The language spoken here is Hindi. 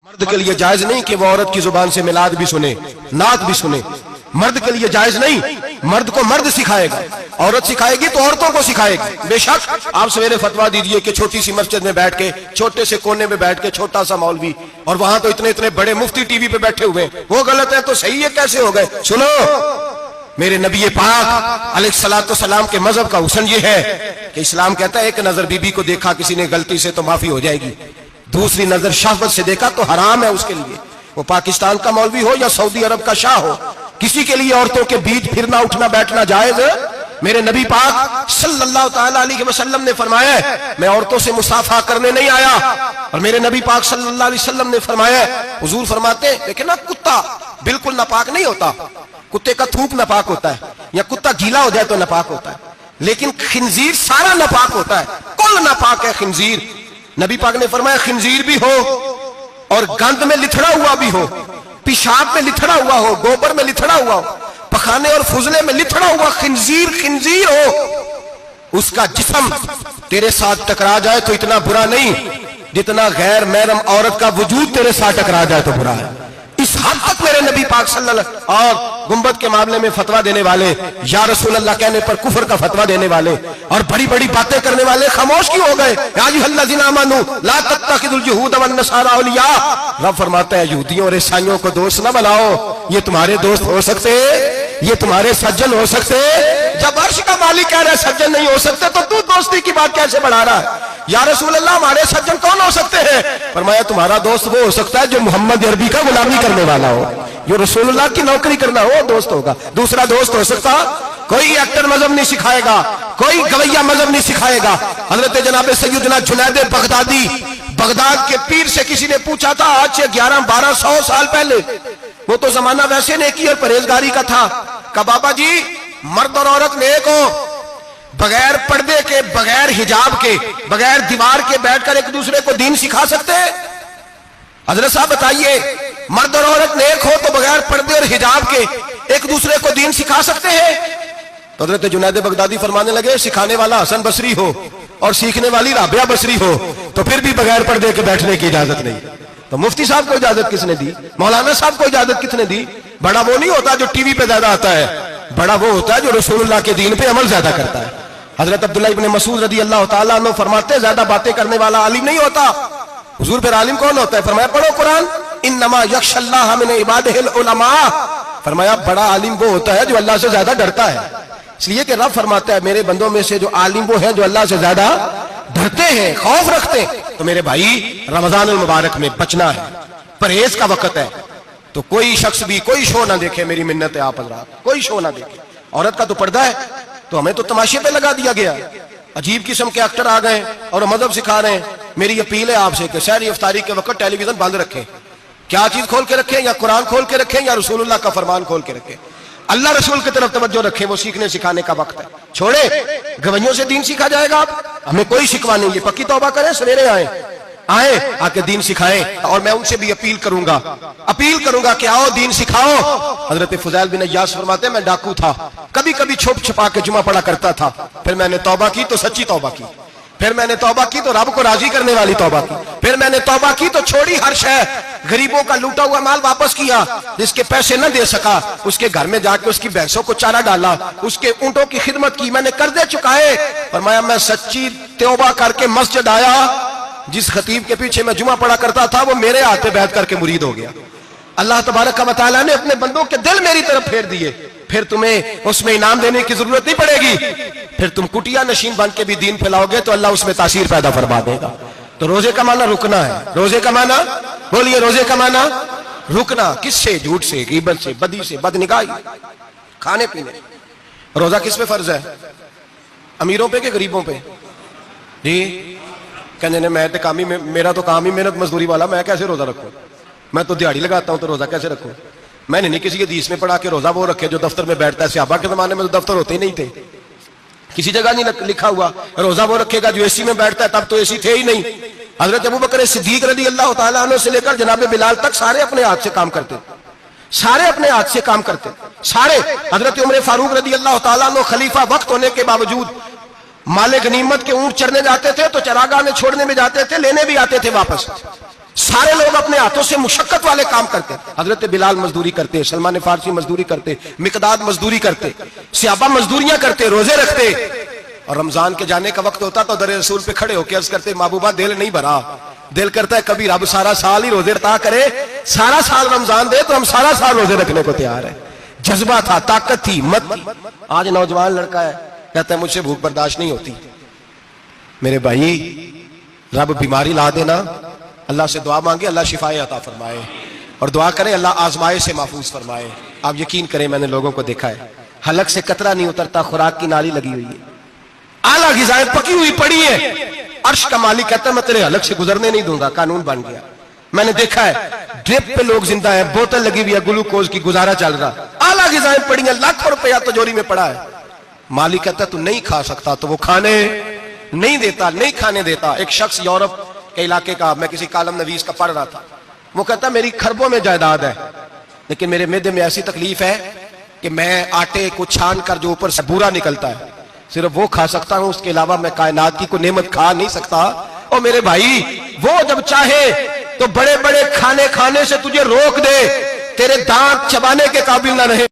मर्द के लिए जायज नहीं कि वो औरत की जुबान से मिलाद भी सुने, नात भी सुने। मर्द के लिए जायज नहीं, मर्द को मर्द सिखाएगा, औरत सिखाएगी तो औरतों को सिखाएगी। बेशक आप सवेरे फतवा दीजिए कि छोटी सी मस्जिद में बैठ के, छोटे से कोने में बैठ के छोटा सा मौलवी, और वहां तो इतने इतने बड़े मुफ्ती टीवी पे बैठे हुए, वो गलत है तो सही है, कैसे हो गए? सुनो, मेरे नबी पाक अलैहिस्सलातु वस्सलाम के मजहब का हुस्न ये है कि इस्लाम कहता है एक नजर बीबी को देखा किसी ने गलती से तो माफी हो जाएगी, दूसरी नजर शहवत से देखा तो हराम है उसके लिए। वो पाकिस्तान का मौलवी हो या सऊदी अरब का शाह हो, किसी के लिए औरतों के बीच फिरना उठना बैठना जायज है? मेरे नबी पाक सल्लल्लाहु ताला अलैहि वसल्लम ने फरमाया मैं औरतों से मुसाफा करने नहीं आया। और मेरे नबी पाक सल्लल्लाहु अलैहि वसल्लम ने फरमाया, हुजूर फरमाते लेकिन ना कुत्ता बिल्कुल नापाक नहीं होता, कुत्ते का थूक नापाक होता है, या कुत्ता गीला हो जाए तो नापाक होता है, लेकिन खिंजीर सारा नापाक होता है, कुल नापाक है खिंजीर। नबी पाक ने फरमाया खिंजीर भी हो और गंद में लिथड़ा हुआ भी हो, पेशाब में लिथड़ा हुआ हो, गोबर में लिथड़ा हुआ हो, पखाने और फुजले में लिथड़ा हुआ खिंजीर खिंजीर हो, उसका जिस्म तेरे साथ टकरा जाए तो इतना बुरा नहीं जितना गैर महरम औरत का वजूद तेरे साथ टकरा जाए तो बुरा है। इस हद तक मेरे नबी पाक सल्लल्लाहु और गुंबद के मामले में फतवा देने वाले, या रसूल अल्लाह कहने पर कुफर का फतवा देने वाले और बड़ी बड़ी बातें करने वाले खामोश क्यों हो गए? या अय्युहल्लज़ीना आमनू ला तत्तखिदुल यहूद वन नसारा औलिया। रब फरमाता है यहूदियों और ईसाइयों को दोस्त न बनाओ, ये तुम्हारे दोस्त हो सकते, ये तुम्हारे सज्जन हो सकते। जब अर्श का मालिक कह रहा है सज्जन नहीं हो सकते तो तू दोस्ती की बात कैसे बढ़ा रहा है? या रसूल अल्लाह हमारे सज्जन कौन हो सकते हैं? फरमाया तुम्हारा दोस्त वो हो सकता है जो मोहम्मद अरबी का गुलामी करने वाला हो, जो रसूलुल्लाह की नौकरी करना हो, दोस्त होगा। दूसरा दोस्त हो सकता कोई एक्टर मजहब नहीं सिखाएगा, कोई गवैया मजहब नहीं सिखाएगा। हजरत जनाब सैयदना जुनैद बगदादी, बगदाद के पीर से किसी ने पूछा था आज से 1100-1200 साल पहले, वो तो जमाना वैसे नेकी और परहेजगारी का था, कहा बाबा जी मर्द और औरत नेक हो, बगैर पर्दे के, बगैर हिजाब के, बगैर दीवार के बैठकर एक दूसरे को दीन सिखा सकते हैं? हजरत साहब बताइए, मर्द और औरत नेक हो तो बगैर पर्दे और हिजाब के एक दूसरे को दीन सिखा सकते हैं? तो हजरत जुनैद बगदादी फरमाने लगे सिखाने वाला हसन बसरी हो और सीखने वाली राबिया बसरी हो तो फिर भी बगैर पर्दे के बैठने की इजाजत नहीं। तो मुफ्ती साहब को इजाजत किसने दी? मौलाना साहब को इजाजत किसने दी? बड़ा वो नहीं होता जो टीवी पे ज्यादा आता है, बड़ा वो होता है जो रसूलुल्लाह के दीन पे अमल ज्यादा करता है। हजरत अब्दुल्लाह इब्न मसूद रदी अल्लाह ताला अन्हु फरमाते ज्यादा बातें करने वाला आलिम नहीं होता। हुजूर फिर आलिम कौन होता है? फरमाया पढ़ो कुरान, इन्नमा यख्शल्लाह मिन इबादिहिल उलमा। फरमाया बड़ा आलिम वो होता है जो अल्लाह से ज्यादा डरता है, इसलिए कि रब फरमाता है मेरे बंदों में से जो आलिम वो है जो अल्लाह से ज्यादा डरते हैं, खौफ रखते हैं। तो मेरे भाई रमजान मुबारक में बचना है, परहेज का वक्त है, तो कोई शख्स भी कोई शो ना देखे, मेरी मिन्नत है आप हज़रात, कोई शो ना देखे। औरत का तो पर्दा है तो हमें तो तमाशे पे लगा दिया गया, अजीब किस्म के एक्टर आ गए और मजहब सिखा रहे हैं। मेरी अपील है आपसे कि सहरी इफ्तारी के वक्त टेलीविजन बंद रखें। क्या चीज खोल के रखें? या कुरान खोल के रखें या रसूलुल्लाह का फरमान खोल के रखें। अल्लाह रसूल की तरफ तवज्जो रखें, वो सीखने सिखाने का वक्त है। छोड़े गवैयों से दीन सीखा जाएगा, हमें कोई शिकवा नहीं है। पक्की तौबा करें, सवेरे आए आके दीन सिखाएं। और मैं उनसे भी अपील करूंगा कि आओ दीन सिखाओ। हजरत फुज़ैल बिन अय्यास फरमाते मैं डाकू था, कभी कभी छुप छुपा के जुमा पढ़ा करता था, फिर मैंने तौबा की तो सच्ची तौबा की, फिर मैंने तौबा की तो रब को राजी करने वाली तौबा की, फिर मैंने तौबा की तो छोड़ी हर शय, गरीबों का लूटा हुआ माल वापस किया, जिसके पैसे न दे सका उसके घर में जाके उसकी भैंसों को चारा डाला, उसके ऊंटों की खिदमत की, मैंने कर्जे चुकाए। फरमाया मैं सच्ची तौबा करके मस्जिद आया, जिस खतीब के पीछे मैं जुमा पढ़ा करता था वो मेरे हाथ पे बैठ करके मुरीद हो गया। अल्लाह तबारक व तआला ने अपने बंदों के दिल मेरी तरफ फेर दिए, फिर तुम्हें उसमें इनाम देने की जरूरत नहीं पड़ेगी, फिर तुम कुटिया नशीन बन के भी दीन फैलाओगे तो अल्लाह उसमें तासीर पैदा फरमा देगा। तो रोजे का माना रुकना है, रोजे का माना बोलिए, रोजे का माना रुकना। किससे? झूठ से, गीबत से, बदी से, बदनिगाही, खाने पीने। रोजा किस पे फर्ज है? अमीरों पे कि गरीबों पे? जी कहने ने मैं तो काम ही, मेरा तो काम ही मेहनत मजदूरी वाला, मैं कैसे रोजा रखूं? मैं तो दिहाड़ी लगाता हूं तो रोजा कैसे रखूं? मैंने नहीं किसी हदीस में पढ़ा के रोजा वो रखे जो दफ्तर में बैठता है। सहाबा के जमाने में तो दफ्तर होते ही नहीं थे, किसी जगह नहीं लिखा हुआ रोजा वो रखेगा जो एसी में बैठता है, तब तो एसी थे ही नहीं। हजरत अबू बकर सिद्दीक रज़ी अल्लाह तआला अन्हु से लेकर जनाब बिलाल तक सारे अपने हाथ से काम करते, सारे अपने हाथ से काम करते, सारे। हजरत उमर फारूक रज़ी अल्लाह तआला अन्हु खलीफा वक्त होने के बावजूद माले गनीमत के ऊंट चरने जाते थे तो चरागाह में छोड़ने में जाते थे, लेने भी आते थे वापस। सारे लोग अपने हाथों से मुशक्कत वाले काम करते। हजरत बिलाल मजदूरी करते, सलमान फारसी मजदूरी करते, मिकदाद मजदूरी करते, सहाबा मजदूरियां करते, रोजे रखते। और रमजान के जाने का वक्त होता तो दर रसूल पे खड़े होकर अर्ज करते, महबूबा दिल नहीं भरा, दिल करता है कभी रब सारा साल ही रोजे अता करे, सारा साल रमजान दे तो हम सारा साल रोजे रखने को तैयार है। जज्बा था, ताकत थी, हिम्मत थी। आज नौजवान लड़का है, कहता है मुझसे भूख बर्दाश्त नहीं होती। मेरे भाई, रब बीमारी ला देना, अल्लाह से दुआ मांगे, अल्लाह शिफाए अता फरमाए, और दुआ करें अल्लाह आजमाए से महफूज फरमाए। आप यकीन करें, मैंने लोगों को देखा है, हलक से कतरा नहीं उतरता, खुराक की नाली लगी हुई है, आला ग़िज़ाएं पकी हुई पड़ी है। अर्श का मालिक कहता है मैं तेरे हलक से गुजरने नहीं दूंगा, कानून बन गया। मैंने देखा है ड्रिप पे लोग जिंदा है, बोतल लगी हुई है, ग्लूकोज की, गुजारा चल रहा, आला ग़िज़ाएं पड़ी है, लाखों रुपया तिजोरी में पड़ा है। मालिक कहता है तू नहीं खा सकता, तो वो खाने नहीं देता, नहीं खाने देता। एक शख्स यूरोप के इलाके का, मैं किसी कालम नवीस का पढ़ रहा था, वो कहता मेरी खरबों में जायदाद है, लेकिन मेरे मैदे में ऐसी तकलीफ है कि मैं आटे को छान कर जो ऊपर से बूरा निकलता है सिर्फ वो खा सकता हूं, उसके अलावा मैं कायनात की कोई नेमत खा नहीं सकता। और मेरे भाई, वो जब चाहे तो बड़े बड़े खाने खाने से तुझे रोक दे, तेरे दांत चबाने के काबिल ना रहे।